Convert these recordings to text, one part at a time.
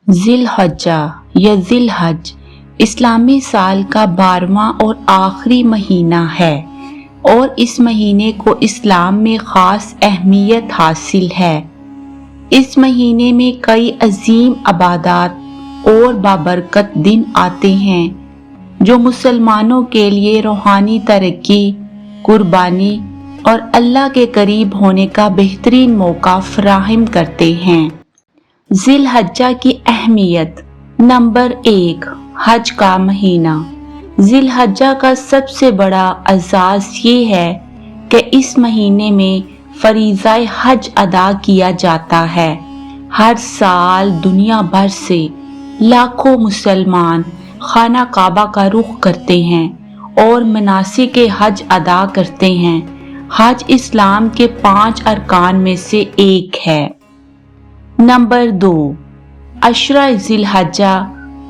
ذی الحجہ یا ذی الحج اسلامی سال کا 12واں اور آخری مہینہ ہے اور اس مہینے کو اسلام میں خاص اہمیت حاصل ہے۔ اس مہینے میں کئی عظیم عبادات اور بابرکت دن آتے ہیں جو مسلمانوں کے لیے روحانی ترقی، قربانی اور اللہ کے قریب ہونے کا بہترین موقع فراہم کرتے ہیں۔ ذی الحجہ کی اہمیت۔ نمبر 1، حج کا مہینہ۔ ذی الحجہ کا سب سے بڑا اعزاز یہ ہے کہ اس مہینے میں فریضہ حج ادا کیا جاتا ہے۔ ہر سال دنیا بھر سے لاکھوں مسلمان خانہ کعبہ کا رخ کرتے ہیں اور مناسک حج ادا کرتے ہیں۔ حج اسلام کے 5 ارکان میں سے ایک ہے۔ نمبر 2، عشرہ ذی الحجہ،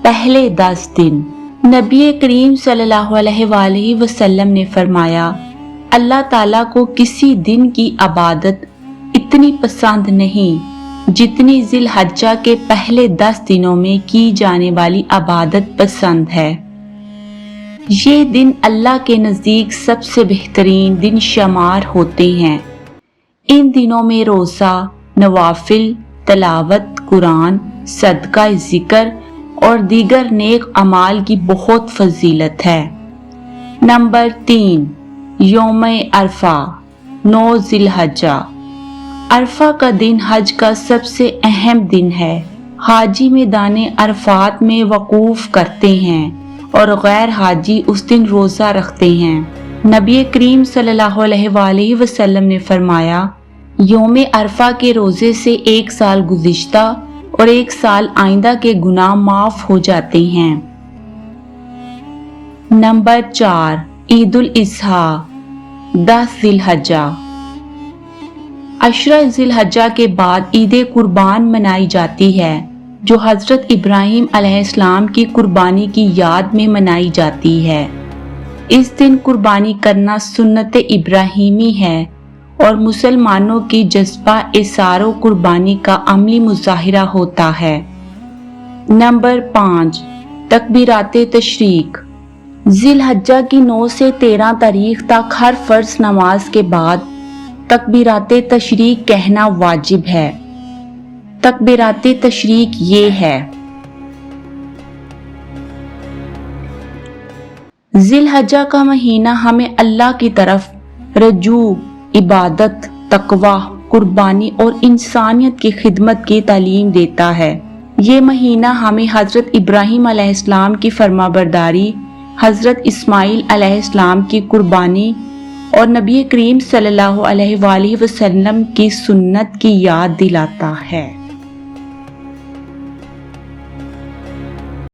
پہلے 10 دن۔ نبی کریم صلی اللہ علیہ وآلہ وسلم نے فرمایا، اللہ تعالیٰ کو کسی دن کی عبادت اتنی پسند نہیں جتنی ذی الحجہ کے پہلے 10 دنوں میں کی جانے والی عبادت پسند ہے۔ یہ دن اللہ کے نزدیک سب سے بہترین دن شمار ہوتے ہیں۔ ان دنوں میں روزہ، نوافل، تلاوت قرآن، صدقہ ذکر اور دیگر نیک اعمال کی بہت فضیلت ہے۔ نمبر 3، یوم عرفہ، 9 ذی الحجہ۔ عرفہ کا دن حج کا سب سے اہم دن ہے۔ حاجی میدان عرفات میں وقوف کرتے ہیں اور غیر حاجی اس دن روزہ رکھتے ہیں۔ نبی کریم صلی اللہ علیہ وآلہ وسلم نے فرمایا، یوم عرفہ کے روزے سے 1 سال گزشتہ اور 1 سال آئندہ کے گناہ معاف ہو جاتے ہیں۔ نمبر 4، عید الاضحیٰ، 10 ذی الحجہ۔ عشرہ ذی الحجہ کے بعد عید قربان منائی جاتی ہے جو حضرت ابراہیم علیہ السلام کی قربانی کی یاد میں منائی جاتی ہے۔ اس دن قربانی کرنا سنت ابراہیمی ہے اور مسلمانوں کی جذبہ اظہار و قربانی کا عملی مظاہرہ ہوتا ہے۔ نمبر 5، تکبیرات تشریق۔ ذی الحجہ کی 9 سے 13 تاریخ تک ہر فرض نماز کے بعد تکبیرات تشریق کہنا واجب ہے۔ تکبیرات تشریق یہ ہے: ذی الحجہ کا مہینہ ہمیں اللہ کی طرف رجوع، عبادت، تقوی، قربانی اور انسانیت کی خدمت کی تعلیم دیتا ہے۔ یہ مہینہ ہمیں حضرت ابراہیم علیہ السلام کی فرمانبرداری، حضرت اسماعیل علیہ السلام کی قربانی اور نبی کریم صلی اللہ علیہ وآلہ وسلم کی سنت کی یاد دلاتا ہے۔